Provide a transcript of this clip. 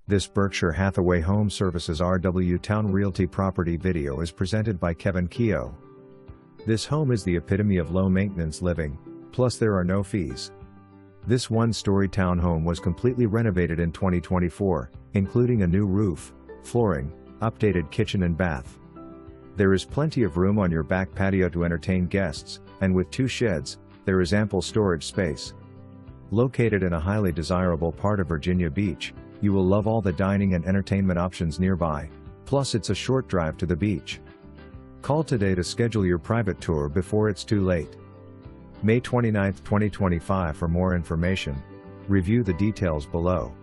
This Berkshire Hathaway HomeServices RW Towne Realty property video is presented by Keogh. This home is the epitome of low-maintenance living, plus there are no fees. This one-story townhome was completely renovated in 2024, including a new roof, flooring, updated kitchen and bath. There is plenty of room on your back patio to entertain guests, and with 2 sheds, there is ample storage space. Located in a highly desirable part of Virginia Beach, you will love all the dining and entertainment options nearby, plus it's a short drive to the beach. Call today to schedule your private tour before it's too late. May 29, 2025. For more information, review the details below.